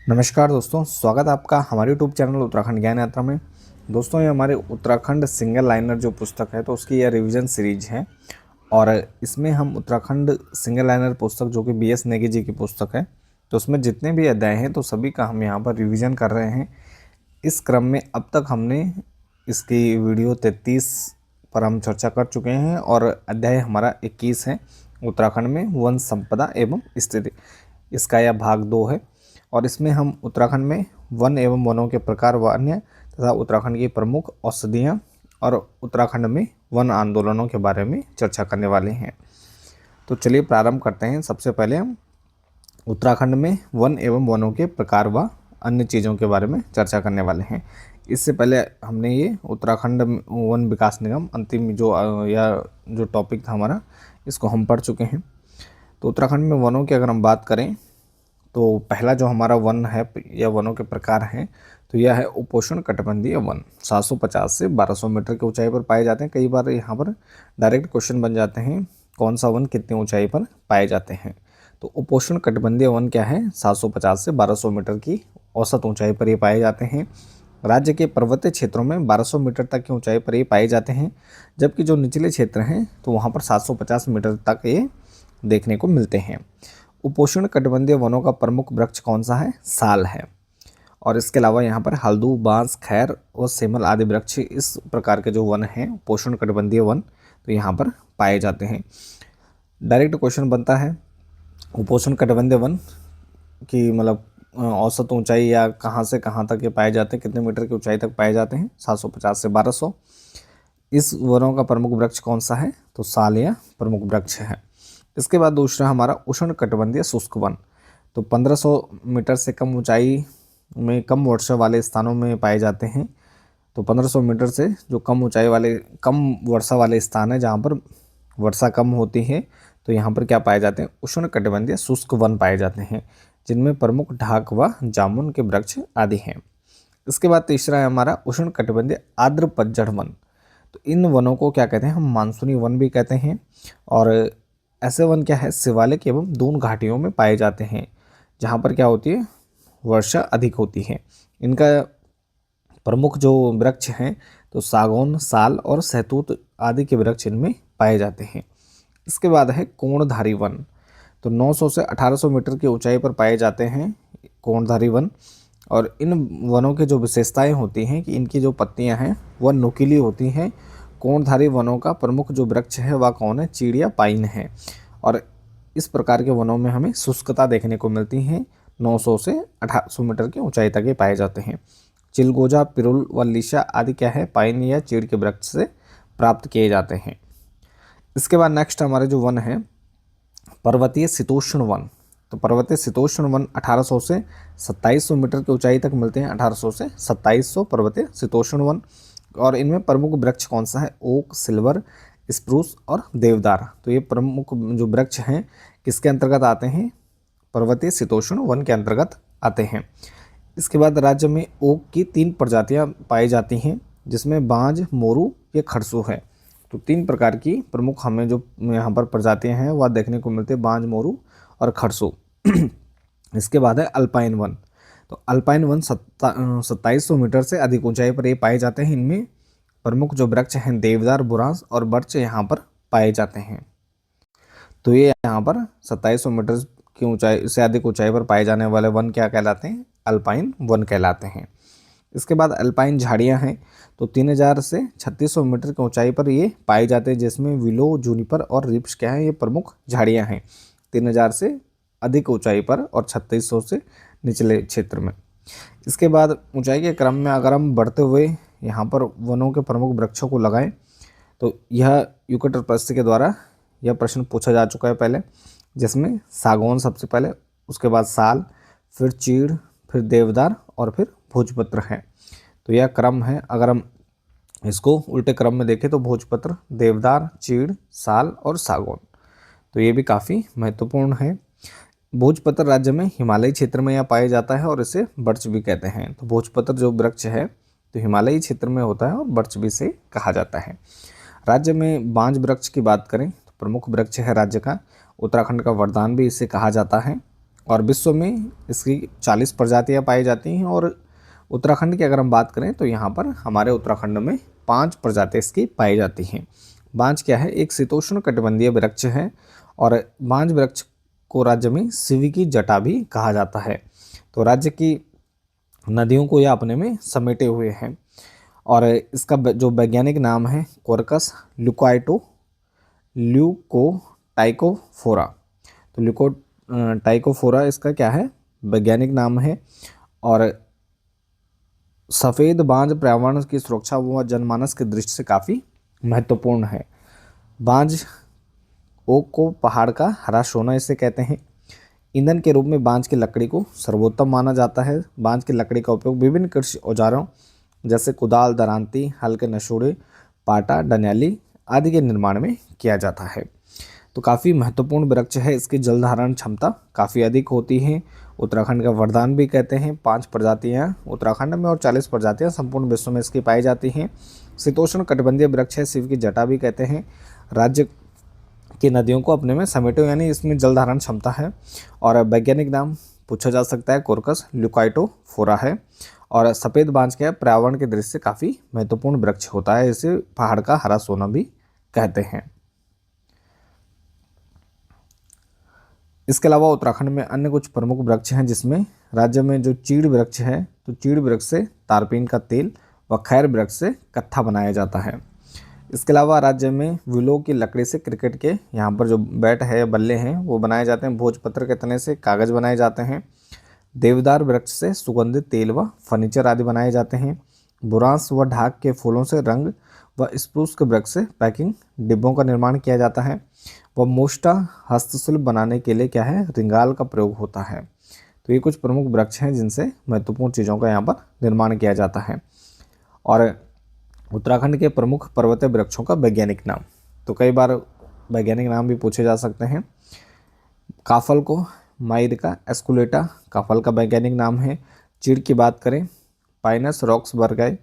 नमस्कार दोस्तों, स्वागत है आपका हमारे यूट्यूब चैनल उत्तराखंड ज्ञान यात्रा में। दोस्तों, ये हमारे उत्तराखंड सिंगल लाइनर जो पुस्तक है तो उसकी यह रिवीजन सीरीज है और इसमें हम उत्तराखंड सिंगल लाइनर पुस्तक जो कि बीएस नेगी जी की पुस्तक है तो उसमें जितने भी अध्याय हैं तो सभी का हम यहाँ पर रिवीजन कर रहे हैं। इस क्रम में अब तक हमने इसकी वीडियो 33 पर हम चर्चा कर चुके हैं और अध्याय हमारा 21 है, उत्तराखंड में वन संपदा एवं स्थिति। इसका यह भाग 2 है और इसमें हम उत्तराखंड में वन एवं वनों के प्रकार व अन्य तथा उत्तराखंड की प्रमुख औषधियाँ और उत्तराखंड में वन आंदोलनों के बारे में चर्चा करने वाले हैं। तो चलिए प्रारंभ करते हैं। सबसे पहले हम उत्तराखंड में वन एवं वनों के प्रकार व अन्य चीज़ों के बारे में चर्चा करने वाले हैं। इससे पहले हमने ये उत्तराखंड वन विकास निगम अंतिम जो टॉपिक था हमारा, इसको हम पढ़ चुके हैं। तो उत्तराखंड में वनों की अगर हम बात करें तो पहला जो हमारा वन है या वनों के प्रकार हैं तो यह है उपोष्ण कटिबंधीय वन। 750 से 1200 मीटर की ऊंचाई पर पाए जाते हैं। कई बार यहाँ पर डायरेक्ट क्वेश्चन बन जाते हैं, कौन सा वन कितनी ऊंचाई पर पाए जाते हैं। तो उपोष्ण कटिबंधीय वन क्या है, 750 से 1200 मीटर की औसत ऊंचाई पर ये पाए जाते हैं। राज्य के पर्वतीय क्षेत्रों में 1200 मीटर तक की ऊंचाई पर ये पाए जाते हैं, जबकि जो निचले क्षेत्र हैं तो वहाँ पर 750 मीटर तक ये देखने को मिलते हैं। उपोष्ण कटिबंधीय वनों का प्रमुख वृक्ष कौन सा है, साल है। और इसके अलावा यहाँ पर हल्दू, बांस, खैर और सेमल आदि वृक्ष इस प्रकार के जो वन हैं उपोष्ण कटिबंधीय वन तो यहाँ पर पाए जाते हैं। डायरेक्ट क्वेश्चन बनता है उपोष्ण कटिबंधीय वन की मतलब औसत ऊंचाई या कहाँ से कहाँ तक ये पाए जाते हैं, कितने मीटर की ऊंचाई तक पाए जाते हैं, 750 से 1200। इस वनों का प्रमुख वृक्ष कौन सा है, तो साल या प्रमुख वृक्ष है। इसके बाद दूसरा हमारा उष्ण कटिबंधीय शुष्क वन। तो 1500 मीटर से कम ऊंचाई में कम वर्षा वाले स्थानों में पाए जाते हैं। तो 1500 मीटर से जो कम ऊंचाई वाले कम वर्षा वाले स्थान है जहाँ पर वर्षा कम होती है तो यहाँ पर क्या पाए जाते हैं, उष्ण कटिबंधीय शुष्क वन पाए जाते हैं, जिनमें प्रमुख ढाक व जामुन के वृक्ष आदि हैं। इसके बाद तीसरा है हमारा उष्ण कटिबंधीय आर्द्र पतझड़ वन। तो इन वनों को क्या कहते हैं, हम मानसूनी वन भी कहते हैं। और ऐसे वन क्या है, शिवालिक एवं दून घाटियों में पाए जाते हैं, जहाँ पर क्या होती है, वर्षा अधिक होती है। इनका प्रमुख जो वृक्ष हैं तो सागौन, साल और सहतूत आदि के वृक्ष इनमें पाए जाते हैं। इसके बाद है कोणधारी वन। तो 900 से 1800 मीटर की ऊंचाई पर पाए जाते हैं कोणधारी वन। और इन वनों की जो विशेषताएं होती हैं कि इनकी जो पत्तियां हैं वह नुकीली होती हैं। कोणधारी वनों का प्रमुख जो वृक्ष है वह कौन है, चीड़ या पाइन है। और इस प्रकार के वनों में हमें शुष्कता देखने को मिलती है। 900 से 1800 मीटर की ऊंचाई तक ये पाए जाते हैं। चिलगोजा, पिरुल व लीशा आदि क्या है, पाइन या चीड़ के वृक्ष से प्राप्त किए जाते हैं। इसके बाद नेक्स्ट हमारे जो वन है पर्वतीय शीतोष्ण वन। तो पर्वतीय शीतोष्ण वन 1800 से 2700 मीटर की ऊंचाई तक मिलते हैं। 1800 से 2700 पर्वतीय शीतोष्ण वन। और इनमें प्रमुख वृक्ष कौन सा है, ओक, सिल्वर, स्प्रूस और देवदार। तो ये प्रमुख जो वृक्ष हैं किसके अंतर्गत आते हैं, पर्वतीय शीतोष्ण वन के अंतर्गत आते हैं। इसके बाद राज्य में ओक की 3 प्रजातियां पाई जाती हैं, जिसमें बांज, मोरू या खरसू है। तो 3 प्रकार की प्रमुख हमें जो यहाँ पर प्रजातियां हैं वह देखने को मिलते हैं, बांज, मोरू और खरसू। इसके बाद है अल्पाइन वन। तो अल्पाइन वन 2700 मीटर से अधिक ऊंचाई पर ये पाए जाते हैं। इनमें प्रमुख जो वृक्ष हैं देवदार, बुरांस और बर्च यहाँ पर पाए जाते हैं। तो ये यहाँ पर 2700 मीटर की ऊंचाई से अधिक ऊंचाई पर पाए जाने वाले वन क्या कहलाते हैं, अल्पाइन वन कहलाते हैं। इसके बाद अल्पाइन झाड़ियाँ हैं। तो 3000 से 3600 मीटर की ऊंचाई पर ये पाए जाते हैं, जिसमें विलो, जूनिपर और रिप्स क्या है, ये प्रमुख झाड़ियाँ हैं 3000 से अधिक ऊंचाई पर और 3600 से निचले क्षेत्र में। इसके बाद ऊंचाई के क्रम में अगर हम बढ़ते हुए यहाँ पर वनों के प्रमुख वृक्षों को लगाएं तो यह यूकेटर प्रश्न के द्वारा यह प्रश्न पूछा जा चुका है पहले, जिसमें सागौन सबसे पहले, उसके बाद साल, फिर चीड़, फिर देवदार और फिर भोजपत्र है। तो यह क्रम है। अगर हम इसको उल्टे क्रम में देखें तो भोजपत्र, देवदार, चीड़, साल और सागौन। तो ये भी काफ़ी महत्वपूर्ण है। भोजपत्र राज्य में हिमालयी क्षेत्र में यह पाया जाता है और इसे बर्च भी कहते हैं। तो भोजपत्र जो वृक्ष है तो हिमालयी क्षेत्र में होता है और बर्च भी से कहा जाता है। राज्य में बांज वृक्ष की बात करें तो प्रमुख वृक्ष है राज्य का, उत्तराखंड का वरदान भी इसे कहा जाता है। और विश्व में इसकी 40 प्रजातियां पाई जाती हैं। और उत्तराखंड की अगर हम बात करें तो यहाँ पर हमारे उत्तराखंड में 5 प्रजातियां इसकी पाई जाती हैं। बांज क्या है? एक शीतोष्ण कटिबंधीय वृक्ष है और बांज वृक्ष को राज्य में शिव की जटा भी कहा जाता है। तो राज्य की नदियों को यह अपने में समेटे हुए हैं। और इसका जो वैज्ञानिक नाम है कोरकस ल्यूकोटाइकोफोरा। तो ल्यूकोटाइकोफोरा इसका क्या है? वैज्ञानिक नाम है। और सफ़ेद बांज पर्यावरण की सुरक्षा व जनमानस की दृष्टि से काफ़ी महत्वपूर्ण है। बांज ओक को पहाड़ का हरा सोना इसे कहते हैं। ईंधन के रूप में बांज की लकड़ी को सर्वोत्तम माना जाता है। बांज की लकड़ी का उपयोग विभिन्न कृषि औजारों जैसे कुदाल, दरांती, हल्के नशूड़े, पाटा, डनियाली आदि के निर्माण में किया जाता है। तो काफ़ी महत्वपूर्ण वृक्ष है। इसकी जल धारण क्षमता काफ़ी अधिक होती है। उत्तराखंड का वरदान भी कहते हैं। 5 प्रजातियाँ उत्तराखंड में और 40 प्रजातियाँ संपूर्ण विश्व में इसकी पाई जाती हैं। शीतोष्ण कटिबंधीय वृक्ष है, शिव की जटा भी कहते हैं। राज्य की नदियों को अपने में समेटे, यानी इसमें जल धारण क्षमता है। और वैज्ञानिक नाम पूछा जा सकता है कोरकस ल्यूकोटाइकोफोरा है। और सफ़ेद बांज क्या है? पर्यावरण की दृष्टि से काफ़ी महत्वपूर्ण वृक्ष होता है। इसे पहाड़ का हरा सोना भी कहते हैं। इसके अलावा उत्तराखंड में अन्य कुछ प्रमुख वृक्ष हैं, जिसमें राज्य में जो चीड़ वृक्ष है, तो चीड़ वृक्ष से तारपीन का तेल व खैर वृक्ष से कत्था बनाया जाता है। इसके अलावा राज्य में विलो की लकड़ी से क्रिकेट के यहाँ पर जो बैट है, बल्ले हैं, वो बनाए जाते हैं। भोजपत्र के तने से कागज़ बनाए जाते हैं। देवदार वृक्ष से सुगंधित तेल व फर्नीचर आदि बनाए जाते हैं। बुरांस व ढाक के फूलों से रंग व स्प्रूस के वृक्ष से पैकिंग डिब्बों का निर्माण किया जाता है। व मोष्टा हस्तशिल्प बनाने के लिए क्या है? रिंगाल का प्रयोग होता है। तो ये कुछ प्रमुख वृक्ष हैं जिनसे महत्वपूर्ण चीज़ों का यहाँ पर निर्माण किया जाता है। और उत्तराखंड के प्रमुख पर्वतीय वृक्षों का वैज्ञानिक नाम, तो कई बार वैज्ञानिक नाम भी पूछे जा सकते हैं। काफल को माइरिका एस्कुलेटा काफल का वैज्ञानिक नाम है। चीड़ की बात करें पाइनस रॉक्सबर्गाई।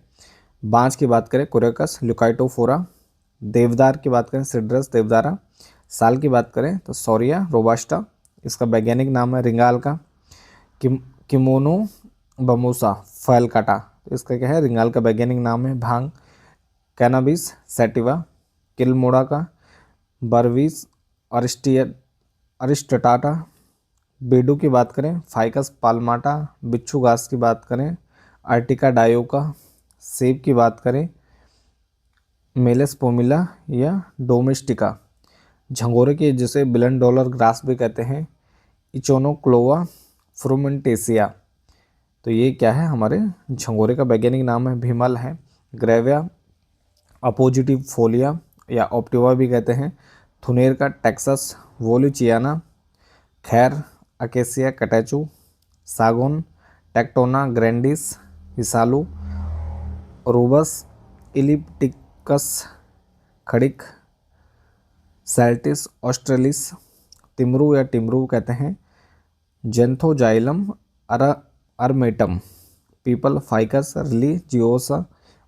बांज की बात करें कोरकस ल्यूकोटाइकोफोरा। देवदार की बात करें सिड्रस देवदारा। साल की बात करें तो सौरिया रोबास्टा, इसका वैज्ञानिक नाम है रिंगाल का। किमोनो बमोसा फैलकाटा, इसका क्या है? रिंगाल का वैज्ञानिक नाम है। भांग कैनाबिस सैटिवा। किलमोड़ा का बर्विस अरिस्टटाटा। बेडू की बात करें फाइकस पाल्माटा। बिच्छू घास की बात करें आर्टिका डायोका। सेब की बात करें मेलेस पोमिला या डोमेस्टिका। झंगोरे की जिसे बिलन डॉलर ग्रास भी कहते हैं इचोनोक्लोवा फ्रूमेंटेसिया। तो ये क्या है? हमारे झंगोरे का वैज्ञानिक नाम है भीमल है। ग्रेविया अपोजिटिव फोलिया या ऑप्टिवा भी कहते हैं। थुनेर का टेक्सस वोलुचियाना। खैर अकेसिया कटैचू। सागौन टेक्टोना ग्रैंडिस हिसालू। रूबस इलिप्टिकस खड़िक। सैल्टिस ऑस्ट्रेलिस तिमरू या टिमरू कहते हैं। Zanthoxylum armatum. पीपल फाइकस रिलीजियोसा।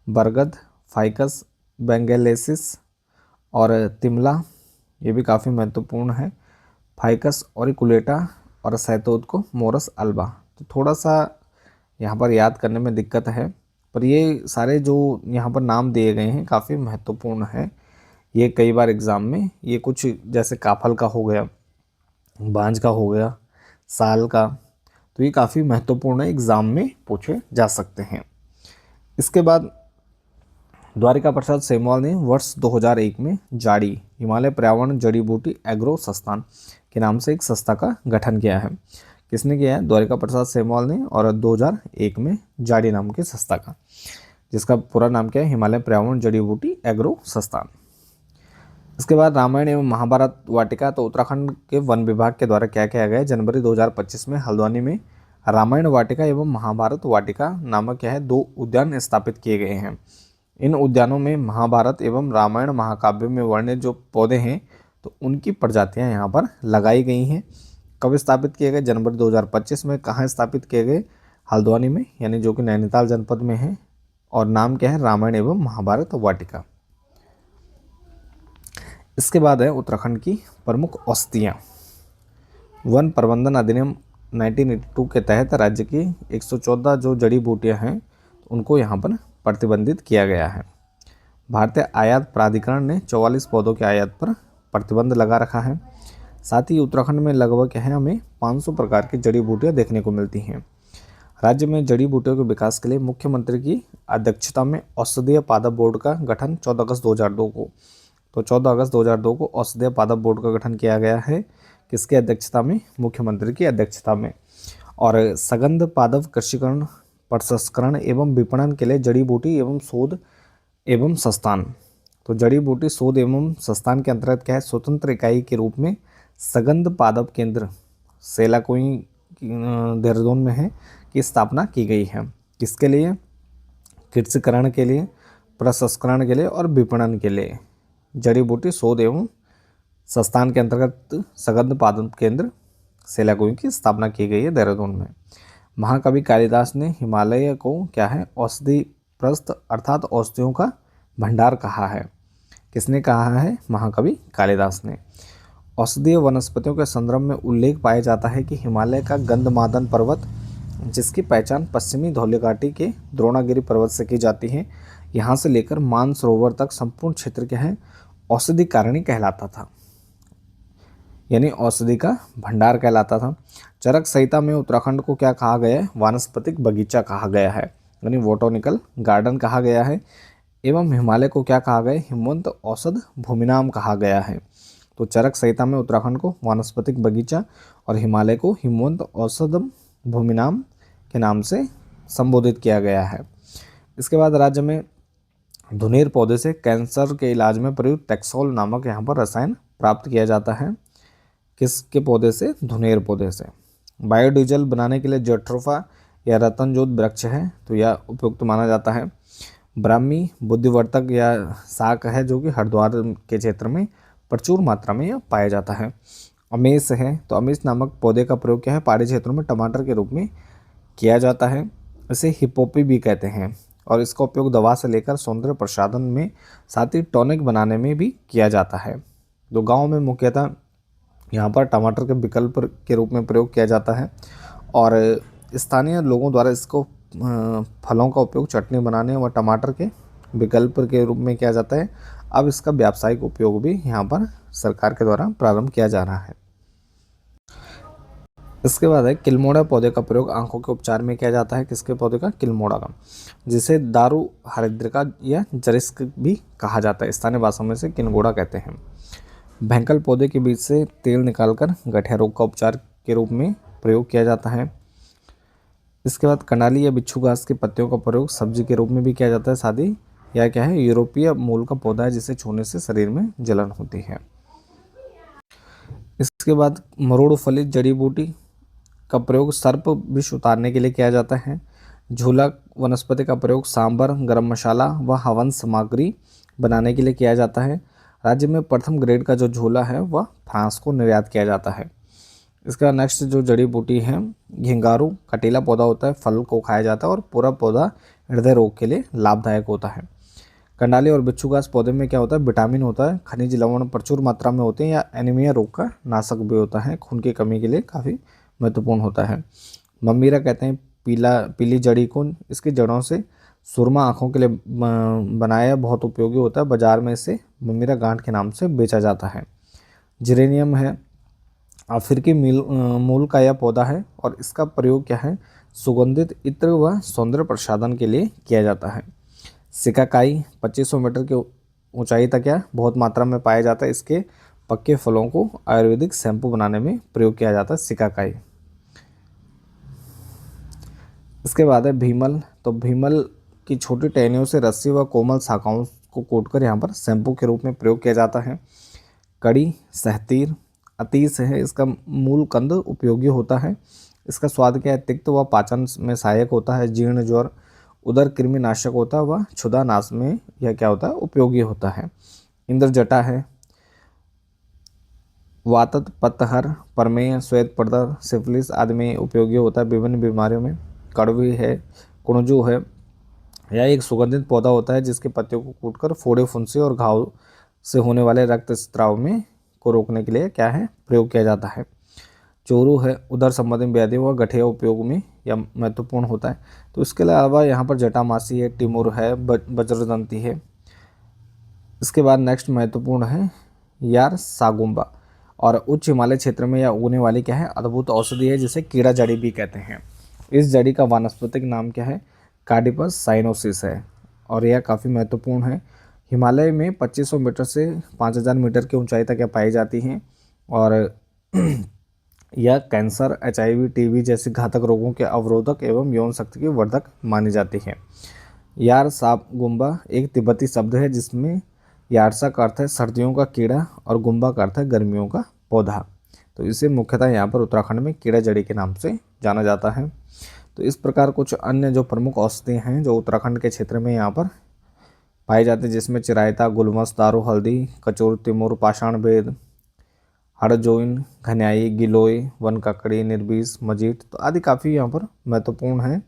बरगद फाइकस बेंगलेसिस। और तिमला ये भी काफ़ी महत्वपूर्ण है फाइकस ऑरिकुलेटा। और सैतूत को मोरस अल्बा। तो थोड़ा सा यहाँ पर याद करने में दिक्कत है, पर ये सारे जो यहाँ पर नाम दिए गए हैं काफ़ी महत्वपूर्ण है। ये कई बार एग्ज़ाम में ये कुछ जैसे काफल का हो गया, बांज का हो गया, साल का, तो ये काफ़ी महत्वपूर्ण है, एग्ज़ाम में पूछे जा सकते हैं। इसके बाद द्वारिका प्रसाद सेमवाल ने वर्ष 2001 में जाड़ी हिमालय पर्यावरण जड़ी बूटी एग्रो संस्थान के नाम से एक संस्था का गठन किया है। किसने किया है? द्वारिका प्रसाद सेमवाल ने। और 2001 में जाड़ी नाम की संस्था का, जिसका पूरा नाम क्या है? हिमालय पर्यावरण जड़ी बूटी एग्रो संस्थान। इसके बाद रामायण एवं महाभारत वाटिका, तो उत्तराखंड के वन विभाग के द्वारा क्या किया गया है? जनवरी 2025 में हल्द्वानी में रामायण वाटिका एवं महाभारत वाटिका नामक क्या है 2 उद्यान स्थापित किए गए हैं। इन उद्यानों में महाभारत एवं रामायण महाकाव्य में वर्णित जो पौधे हैं तो उनकी प्रजातियां यहाँ पर लगाई गई हैं। कब स्थापित किए गए? जनवरी 2025 में। कहाँ स्थापित किए गए? हल्द्वानी में, यानी जो कि नैनीताल जनपद में है। और नाम क्या है? रामायण एवं महाभारत वाटिका। इसके बाद है उत्तराखंड की प्रमुख औषधियाँ। वन प्रबंधन अधिनियम 1982 के तहत राज्य की 114 जो जड़ी बूटियां हैं उनको यहाँ पर प्रतिबंधित किया गया है। भारतीय आयात प्राधिकरण ने 44 पौधों के आयात पर प्रतिबंध लगा रखा है। साथ ही उत्तराखंड में लगभग क्या है हमें 500 प्रकार की जड़ी बूटियां देखने को मिलती हैं। राज्य में जड़ी बूटियों के विकास के लिए मुख्यमंत्री की अध्यक्षता में औषधीय पादप बोर्ड का गठन 14 अगस्त 2002 को 14 अगस्त 2002 को औषधीय पादप बोर्ड का गठन किया गया है। किसकी अध्यक्षता में? मुख्यमंत्री की अध्यक्षता में। और सगंध पादप कृषिकरण, प्रसंस्करण एवं विपणन के लिए जड़ी बूटी एवं शोध एवं संस्थान। तो जड़ी बूटी शोध एवं संस्थान के अंतर्गत क्या है? स्वतंत्र इकाई के रूप में सगंध पादप केंद्र सेलाकुई देहरादून में है की स्थापना की गई है। किसके लिए? कृषिकरण के लिए, प्रसंस्करण के लिए और विपणन के लिए जड़ी बूटी शोध एवं संस्थान के अंतर्गत सगंध पादप केंद्र सेलाकुई की स्थापना की गई है देहरादून में। महाकवि कालिदास ने हिमालय को क्या है? औषधि प्रस्थ अर्थात औषधियों का भंडार कहा है। किसने कहा है? महाकवि कालिदास ने। औषधीय वनस्पतियों के संदर्भ में उल्लेख पाया जाता है कि हिमालय का गंधमादन पर्वत, जिसकी पहचान पश्चिमी धौलाघाटी के द्रोणागिरी पर्वत से की जाती है, यहाँ से लेकर मानसरोवर तक संपूर्ण क्षेत्र क्या है? औषधि कारणी कहलाता था, यानी औषधि का भंडार कहलाता था। चरक संहिता में उत्तराखंड को क्या कहा गया है? वानस्पतिक बगीचा कहा गया है, यानी बोटैनिकल गार्डन कहा गया है। एवं हिमालय को क्या कहा गया? हिमवंत औषध भूमिनाम कहा गया है। तो चरक संहिता में उत्तराखंड को वानस्पतिक बगीचा और हिमालय को हिमवंत औषध भूमिनाम के नाम से संबोधित किया गया है। इसके बाद राज्य में धुनेर पौधे से कैंसर के इलाज में प्रयुक्त टैक्सोल नामक यहाँ पर रसायन प्राप्त किया जाता है। किसके पौधे से? धुनेर पौधे से। बायोडीजल बनाने के लिए जट्रोफा या रतनजोत वृक्ष है, तो यह उपयुक्त माना जाता है। ब्राह्मी बुद्धिवर्धक या शाक है जो कि हरिद्वार के क्षेत्र में प्रचुर मात्रा में यह पाया जाता है। अमेस है, तो अमेस नामक पौधे का प्रयोग क्या है? पहाड़ी क्षेत्रों में टमाटर के रूप में किया जाता है। इसे हिप्पोपी भी कहते हैं और इसका उपयोग दवा से लेकर सौंदर्य प्रसाधन में, साथ ही टॉनिक बनाने में भी किया जाता है। तो गाँव में मुख्यतः यहाँ पर टमाटर के विकल्प के रूप में प्रयोग किया जाता है और स्थानीय लोगों द्वारा इसको फलों का उपयोग चटनी बनाने व टमाटर के विकल्प के रूप में किया जाता है। अब इसका व्यावसायिक उपयोग भी यहाँ पर सरकार के द्वारा प्रारंभ किया जा रहा है। इसके बाद है किल्मोड़ा पौधे का प्रयोग आंखों के उपचार में किया जाता है। किसके पौधे का? किल्मोड़ा का, जिसे दारू हरिद्रिका या जरिस्क भी कहा जाता है। स्थानीय भाषा में से किनगोड़ा कहते हैं। भैंकल पौधे के बीच से तेल निकालकर गठिया रोग का उपचार के रूप में प्रयोग किया जाता है। इसके बाद कंडाली या बिच्छू घास की पत्तियों का प्रयोग सब्जी के रूप में भी किया जाता है। साथ ही यह क्या है? यूरोपीय मूल का पौधा है जिसे छूने से शरीर में जलन होती है। इसके बाद मरोड़ फलित जड़ी बूटी का प्रयोग सर्प विष उतारने के लिए किया जाता है। झूला वनस्पति का प्रयोग सांभर, गरम मसाला व हवन सामग्री बनाने के लिए किया जाता है। राज्य में प्रथम ग्रेड का जो झूला है वह फ्रांस को निर्यात किया जाता है। इसका नेक्स्ट जो जड़ी बूटी है घिंगारू कटीला पौधा होता है, फल को खाया जाता है और पूरा पौधा हृदय रोग के लिए लाभदायक होता है। कंडाली और बिच्छू घास पौधे में क्या होता है? विटामिन होता है, खनिज लवण प्रचुर मात्रा में होते हैं, या एनीमिया रोग का नाशक भी होता है, खून की कमी के लिए काफ़ी महत्वपूर्ण होता है। मम्मीरा कहते हैं पीली जड़ी को, इसकी जड़ों से सुरमा आँखों के लिए बनाया बहुत उपयोगी होता है। बाजार में इसे मम्मीरा गांठ के नाम से बेचा जाता है। जिरेनियम है, अफ्रीकी मूल का यह पौधा है और इसका प्रयोग क्या है? सुगंधित इत्र व सौंदर्य प्रसाधन के लिए किया जाता है। सिकाकाई 2500 मीटर की ऊंचाई तक यह बहुत मात्रा में पाया जाता है। इसके पक्के फलों को आयुर्वेदिक शैम्पू बनाने में प्रयोग किया जाता है, सिकाकाई। इसके बाद है भीमल। तो भीमल की छोटी टहनियों से रस्सी व कोमल शाखाओं को कोटकर यहाँ पर शैम्पू के रूप में प्रयोग किया जाता है। कड़ी सहतीर अतीस है, इसका मूल कंद उपयोगी होता है। इसका स्वाद क्या है? तिक्त व पाचन में सहायक होता है। जीर्ण ज्वर, उदर कृमि नाशक होता है व क्षुधा नाश में यह क्या होता है? उपयोगी होता है। इंद्र जटा है, वातत पतहर, प्रमेय, श्वेत प्रदर, सिफिलिस आदि में उपयोगी होता है विभिन्न बीमारियों में। कड़वी है, कुणजू है, यह एक सुगंधित पौधा होता है जिसके पत्तियों को कूटकर फोड़े फुंसी और घाव से होने वाले रक्तस्राव में को रोकने के लिए क्या है? प्रयोग किया जाता है। चोरू है, उदर संबंधी व्याधि व गठिया उपयोग में या महत्वपूर्ण होता है। तो इसके अलावा यहाँ पर जटामासी है, टिमुर है, वज्रदंती है। इसके बाद नेक्स्ट महत्वपूर्ण है यार सागुम्बा, और उच्च हिमालय क्षेत्र में यह उगने वाली क्या है, अद्भुत औषधि है जिसे कीड़ा जड़ी भी कहते हैं। इस जड़ी का वानस्पतिक नाम क्या है, कार्डिपस साइनोसिस है, और यह काफ़ी महत्वपूर्ण है। हिमालय में 2500 मीटर से 5000 मीटर की ऊंचाई तक यह पाई जाती हैं, और यह कैंसर, HIV, TB जैसे घातक रोगों के अवरोधक एवं यौन शक्ति की वर्धक मानी जाती है। यार साप गुम्बा एक तिब्बती शब्द है जिसमें यारसा का अर्थ है सर्दियों का कीड़ा और गुम्बा का अर्थ है गर्मियों का पौधा। तो इसे मुख्यतः यहाँ पर उत्तराखंड में कीड़ा जड़ी के नाम से जाना जाता है। तो इस प्रकार कुछ अन्य जो प्रमुख औषधियाँ हैं जो उत्तराखंड के क्षेत्र में यहाँ पर पाई जाती हैं, जिसमें चिरायता, गुलमस, दारू, हल्दी, कचोर, तिमुर, पाषाण बेद, हड़जोइन, घन्याई, गिलोय, वन ककड़ी, निर्बीज, मजीट, तो आदि काफ़ी यहाँ पर महत्वपूर्ण है।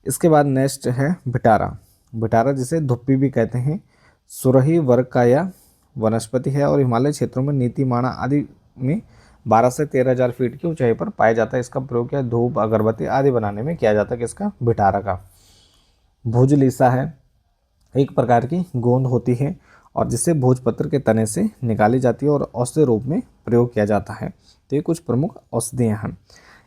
इसके बाद नेक्स्ट है भिटारा। भिटारा जिसे धुप्पी भी कहते हैं, सुरही वर्ग का यह वनस्पति है और हिमालय क्षेत्रों में नीतिमाणा आदि में 12 से 13,000 फीट की ऊंचाई पर पाया जाता है। इसका प्रयोग क्या धूप, अगरबत्ती आदि बनाने में किया जाता है। किसका, भिटारा का। भुजलीसा है, एक प्रकार की गोंद होती है और जिसे भोजपत्र के तने से निकाली जाती है और औषधि रूप में प्रयोग किया जाता है। तो ये कुछ प्रमुख औषधियाँ हैं।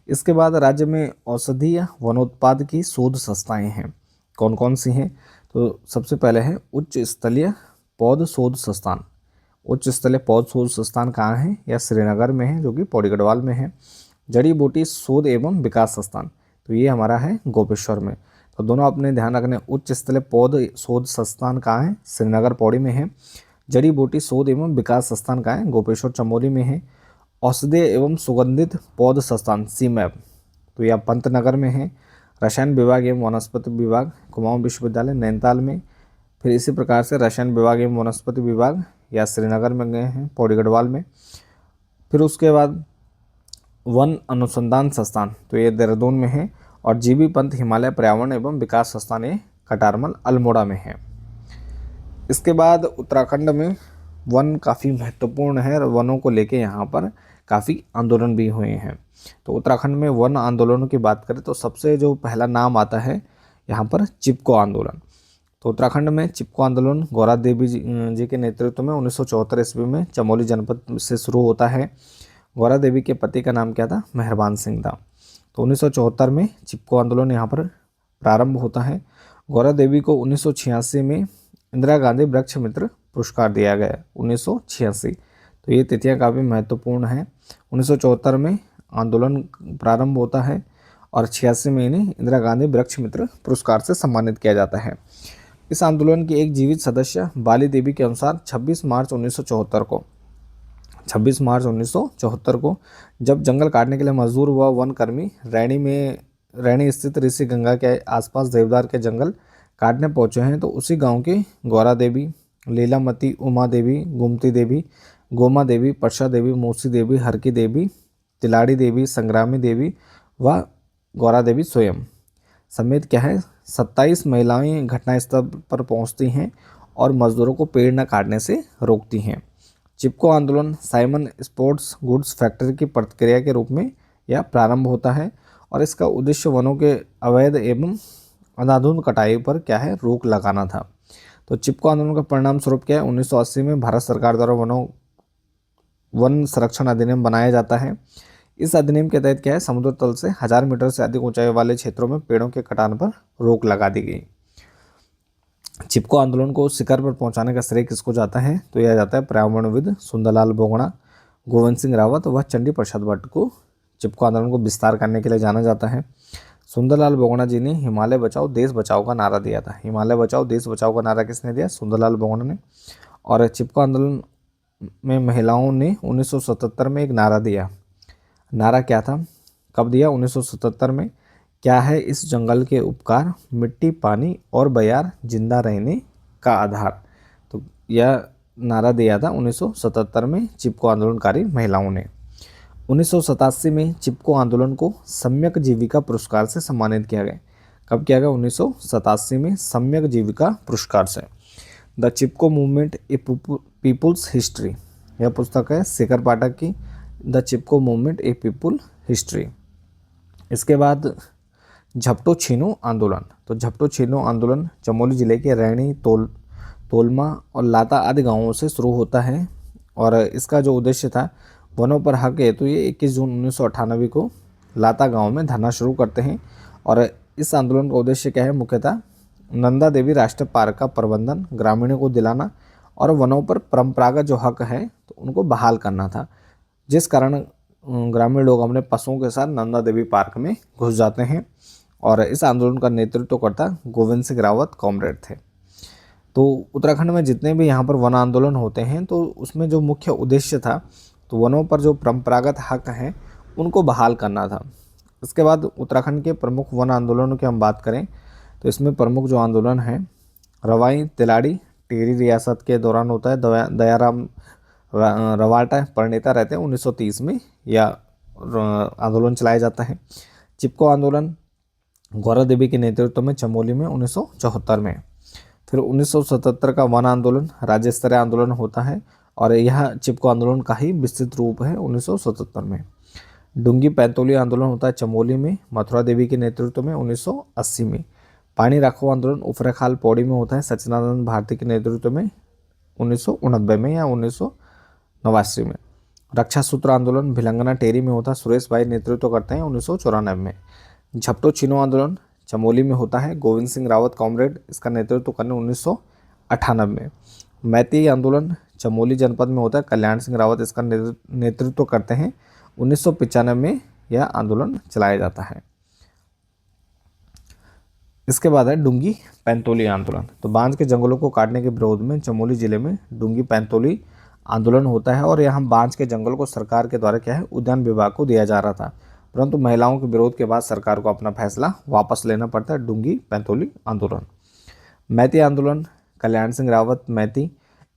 इसके बाद राज्य में औषधीय वनोत्पाद की शोध संस्थाएं हैं। कौन कौन सी हैं, तो सबसे पहले है उच्च स्तरीय पौध शोध संस्थान। उच्च स्तरीय पौध शोध संस्थान कहाँ है, या श्रीनगर में है जो कि पौड़ी गढ़वाल में है। जड़ी बूटी शोध एवं विकास संस्थान, तो ये हमारा है गोपेश्वर में। तो दोनों अपने ध्यान रखने, उच्च स्तरीय पौध शोध संस्थान कहाँ है, श्रीनगर पौड़ी में है। जड़ी बूटी शोध एवं विकास संस्थान कहाँ है, गोपेश्वर चमोली में है। औषधीय एवं सुगंधित पौध संस्थान सीमैप, तो यह पंतनगर में है। रसायन विभाग एवं वनस्पति विभाग कुमाऊं विश्वविद्यालय नैनीताल में। फिर इसी प्रकार से रसायन विभाग एवं वनस्पति विभाग या श्रीनगर में गए हैं, पौड़ी गढ़वाल में। फिर उसके बाद वन अनुसंधान संस्थान, तो ये देहरादून में है। और जीबी पंत हिमालय पर्यावरण एवं विकास संस्थान ये कटारमल अल्मोड़ा में है। इसके बाद उत्तराखंड में वन काफ़ी महत्वपूर्ण है और वनों को लेके यहाँ पर काफ़ी आंदोलन भी हुए हैं। तो उत्तराखंड में वन आंदोलनों की बात करें तो सबसे जो पहला नाम आता है यहाँ पर चिपको आंदोलन। तो उत्तराखंड में चिपको आंदोलन गौरा देवी जी के नेतृत्व में 1974 ईस्वी में चमोली जनपद से शुरू होता है। गौरा देवी के पति का नाम क्या था, मेहरबान सिंह था। तो 1974 में चिपको आंदोलन यहाँ पर प्रारंभ होता है। गौरा देवी को 1986 में इंदिरा गांधी वृक्ष मित्र पुरस्कार दिया गया, 1986। तो ये तिथियाँ काफ़ी महत्वपूर्ण हैं। 1974 में आंदोलन प्रारंभ होता है और 86 में इन्हें इंदिरा गांधी वृक्ष मित्र पुरस्कार से सम्मानित किया जाता है। इस आंदोलन की एक जीवित सदस्य बाली देवी के अनुसार 26 मार्च 1974 को जब जंगल काटने के लिए मजदूर व वन कर्मी रैणी स्थित ऋषि गंगा के आसपास देवदार के जंगल काटने पहुंचे हैं, तो उसी गांव के गौरा देवी, लीलामती, उमा देवी, गुमती देवी, गोमा देवी, परशा देवी, मूसी देवी, हरकी देवी, तिलाड़ी देवी, संग्रामी देवी व गौरा देवी स्वयं समेत क्या है 27 महिलाएं घटनास्थल पर पहुंचती हैं और मजदूरों को पेड़ न काटने से रोकती हैं। चिपको आंदोलन साइमन स्पोर्ट्स गुड्स फैक्ट्री की प्रतिक्रिया के रूप में यह प्रारंभ होता है और इसका उद्देश्य वनों के अवैध एवं अंधाधुंध कटाई पर क्या है रोक लगाना था। तो चिपको आंदोलन का परिणाम स्वरूप क्या है, 1980 में भारत सरकार द्वारा वन संरक्षण अधिनियम बनाया जाता है। इस अधिनियम के तहत क्या है, समुद्र तल से 1000 मीटर से अधिक ऊंचाई वाले क्षेत्रों में पेड़ों के कटान पर रोक लगा दी गई। चिपको आंदोलन को शिखर पर पहुंचाने का श्रेय किसको जाता है, तो यह जाता है पर्यावरणविद सुंदरलाल बोगड़ा, गोविंद सिंह रावत व चंडी प्रसाद भट्ट को चिपको आंदोलन को विस्तार करने के लिए जाना जाता है। सुंदरलाल बोगड़ा जी ने हिमालय बचाओ देश बचाओ का नारा दिया था। हिमालय बचाओ देश बचाओ का नारा किसने दिया, सुंदरलाल बोगड़ा ने। और चिपको आंदोलन में महिलाओं ने 1977 में एक नारा दिया। नारा क्या था, कब दिया, 1977 में। क्या है इस जंगल के उपकार, मिट्टी, पानी और बयार जिंदा रहने का आधार। तो यह नारा दिया था 1977 में चिपको आंदोलनकारी महिलाओं ने। 1987 में चिपको आंदोलन को सम्यक जीविका पुरस्कार से सम्मानित किया गया। कब किया गया, 1987 में सम्यक जीविका पुरस्कार से। The Chipko movement a people's history, यह पुस्तक है शेखर पाठक की। The Chipko movement a people history. इसके बाद झपटो छीनो आंदोलन। तो झपटो छीनो आंदोलन चमोली जिले के रैणी, तोलमा और लाता आदि गांवों से शुरू होता है और इसका जो उद्देश्य था वनों पर हक है, तो ये 21 जून 1998 को लाता गांव में धरना शुरू करते हैं। और इस आंदोलन का उद्देश्य क्या है, मुख्यतः नंदा देवी राष्ट्रीय पार्क का प्रबंधन ग्रामीणों को दिलाना और वनों पर परंपरागत जो हक है तो उनको बहाल करना था, जिस कारण ग्रामीण लोग अपने पशुओं के साथ नंदा देवी पार्क में घुस जाते हैं। और इस आंदोलन का नेतृत्व करता गोविंद सिंह रावत कॉमरेड थे। तो उत्तराखंड में जितने भी यहाँ पर वन आंदोलन होते हैं तो उसमें जो मुख्य उद्देश्य था तो वनों पर जो परंपरागत हक हैं उनको बहाल करना था। इसके बाद उत्तराखंड के प्रमुख वन आंदोलनों की हम बात करें तो इसमें प्रमुख जो आंदोलन है रवाई तिलाड़ी टिहरी रियासत के दौरान होता है। दयाराम रवाटा प्रणेता रहते हैं 1930 में यह आंदोलन चलाया जाता है। चिपको आंदोलन गौरा देवी के नेतृत्व में चमोली में 1974 में। फिर 1977 का वन आंदोलन राज्य स्तरीय आंदोलन होता है और यह चिपको आंदोलन का ही विस्तृत रूप है 1977 में। डूंगी पैंतोली आंदोलन होता है चमोली में मथुरा देवी के नेतृत्व में 1980 में। पानी राखो आंदोलन उफरैखाल पौड़ी में होता है सच्चिदानंद भारती के नेतृत्व में 1989 में या 1989 में। रक्षा सूत्र आंदोलन भिलंगना टेरी में होता है सुरेश भाई नेतृत्व करते हैं 1994 में। झपटो छीनो आंदोलन चमोली में होता है गोविंद सिंह रावत कॉमरेड इसका नेतृत्व करने 1998 में। मैती आंदोलन चमोली जनपद में होता है कल्याण सिंह रावत इसका नेतृत्व करते हैं 1995 में यह आंदोलन चलाया जाता है। इसके बाद है डूंगी पैंतोली आंदोलन। तो बांज के जंगलों को काटने के विरोध में चमोली जिले में डूंगी पैंतोली आंदोलन होता है और यहाँ बांज के जंगल को सरकार के द्वारा क्या है उद्यान विभाग को दिया जा रहा था, परंतु महिलाओं के विरोध के बाद सरकार को अपना फैसला वापस लेना पड़ता है। डूंगी पैंतोली आंदोलन। मैती आंदोलन कल्याण सिंह रावत मैती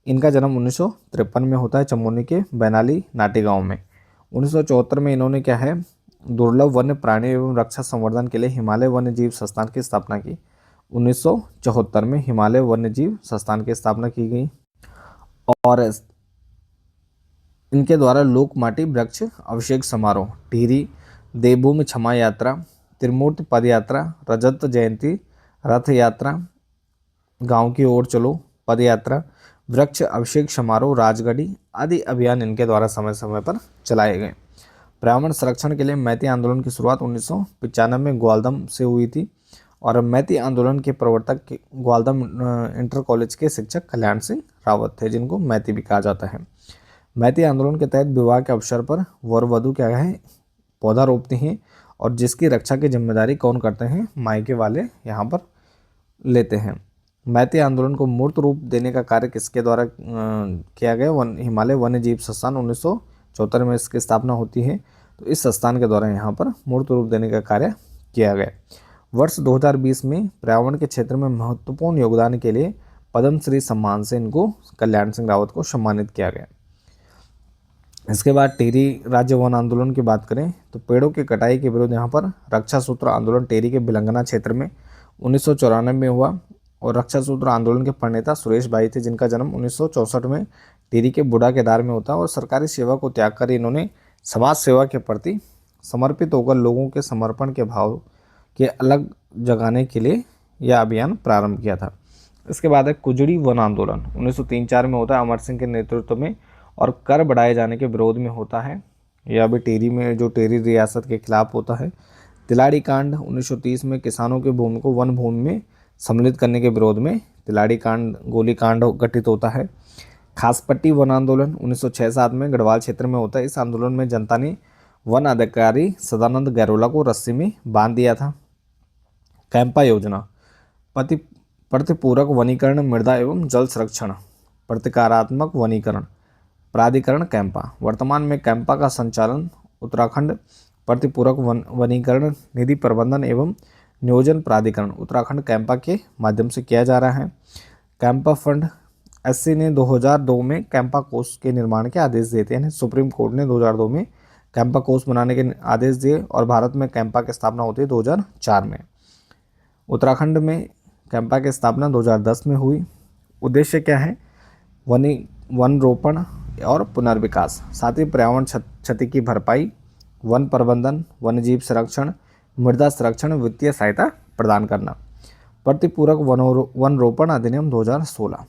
इनका जन्म 1953 में होता है चमोली के बैनाली नाटी गाँव में। 1974 में इन्होंने क्या है दुर्लभ वन्य प्राणी एवं रक्षा संवर्धन के लिए हिमालय वन्य जीव संस्थान की स्थापना की। 1974 में हिमालय वन्य जीव संस्थान की स्थापना की गई और इनके द्वारा लोक माटी वृक्ष अभिषेक समारोह टिहरी देवभूमि क्षमा यात्रा त्रिमूर्ति पद यात्रा रजत जयंती रथ यात्रा गांव की ओर चलो पद यात्रा वृक्ष अभिषेक समारोह राजगढ़ी आदि अभियान इनके द्वारा समय समय पर चलाए गए। पर्यावरण संरक्षण के लिए मैती आंदोलन की शुरुआत 1995 में ग्वालदम से हुई थी और मैती आंदोलन के प्रवर्तक ग्वालदम इंटर कॉलेज के शिक्षक कल्याण सिंह रावत थे जिनको मैती भी कहा जाता है। मैती आंदोलन के तहत विवाह के अवसर पर वर वधू क्या है पौधा रोपती हैं और जिसकी रक्षा की जिम्मेदारी कौन करते हैं मायके वाले यहाँ पर लेते हैं। मैती आंदोलन को मूर्त रूप देने का कार्य किसके द्वारा किया गया हिमालय वन्य जीव संस्थान 1974 में इसकी स्थापना होती है, तो इस संस्थान के द्वारा यहाँ पर मूर्त रूप देने का कार्य किया गया। वर्ष 2020 में पर्यावरण के क्षेत्र में महत्वपूर्ण योगदान के लिए पद्मश्री सम्मान से इनको कल्याण सिंह रावत को सम्मानित किया गया। इसके बाद टिहरी राज्य वन आंदोलन की बात करें तो पेड़ों की कटाई के विरुद्ध यहाँ पर रक्षा सूत्र आंदोलन टिहरी के भिलंगना क्षेत्र में 1994 में हुआ और रक्षा सूत्र आंदोलन के प्रणेता सुरेश भाई थे जिनका जन्म 1964 में टिहरी के बूढ़ा केदार में होता है और सरकारी सेवा को त्याग कर इन्होंने समाज सेवा के प्रति समर्पित होकर लोगों के समर्पण के भाव के अलग जगाने के लिए यह अभियान प्रारंभ किया था। इसके बाद है कुजड़ी वन आंदोलन 1903-4 में होता है अमर सिंह के नेतृत्व में और कर बढ़ाए जाने के विरोध में होता है। यह भी टिहरी में जो टिहरी रियासत के खिलाफ होता है। तिलाड़ी कांड 1930 में किसानों की भूमि को वन भूमि में सम्मिलित करने के विरोध में तिलाड़ी कांड गोली कांड गठित होता है। खासपट्टी वन आंदोलन 1906-7 में गढ़वाल क्षेत्र में होता है। इस आंदोलन में जनता ने वन अधिकारी सदानंद गैरोला को रस्सी में बांध दिया था। कैंपा योजना प्रतिपूरक वनीकरण मृदा एवं जल संरक्षण प्रतिकारात्मक वनीकरण प्राधिकरण कैंपा। वर्तमान में कैंपा का संचालन उत्तराखंड प्रतिपूरक वनीकरण निधि प्रबंधन एवं नियोजन प्राधिकरण उत्तराखंड कैंपा के माध्यम से किया जा रहा है। कैंपा फंड एससी ने 2002 में कैंपा कोष के निर्माण के आदेश दिए थे, यानी सुप्रीम कोर्ट ने 2002 में कैंपा कोष बनाने के आदेश दिए और भारत में कैंपा की स्थापना होती है 2004 में। उत्तराखंड में कैंपा की स्थापना 2010 में हुई। उद्देश्य क्या है वन रोपण और पुनर्विकास, साथ ही पर्यावरण क्षति की भरपाई, वन प्रबंधन, वन्यजीव संरक्षण, मृदा संरक्षण, वित्तीय सहायता प्रदान करना। प्रतिपूरक वन रोपण अधिनियम 2016,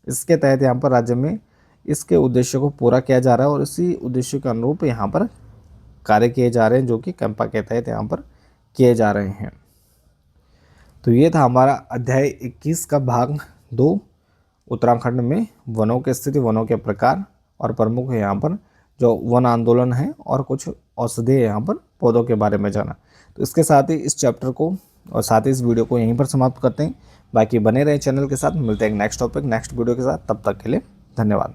इसके तहत यहाँ पर राज्य में इसके उद्देश्य को पूरा किया जा रहा है और इसी उद्देश्य के अनुरूप यहाँ पर कार्य किए जा रहे हैं, जो कि कैंपा के तहत यहाँ पर किए जा रहे हैं। तो ये था हमारा अध्याय 21 का भाग 2, उत्तराखंड में वनों की स्थिति, वनों के प्रकार और प्रमुख यहाँ पर जो वन आंदोलन है और कुछ औषधीय यहाँ पर पौधों के बारे में जाना। तो इसके साथ ही इस चैप्टर को और साथ ही इस वीडियो को यहीं पर समाप्त करते हैं। बाकी बने रहे चैनल के साथ, मिलते हैं नेक्स्ट टॉपिक नेक्स्ट वीडियो के साथ। तब तक के लिए धन्यवाद।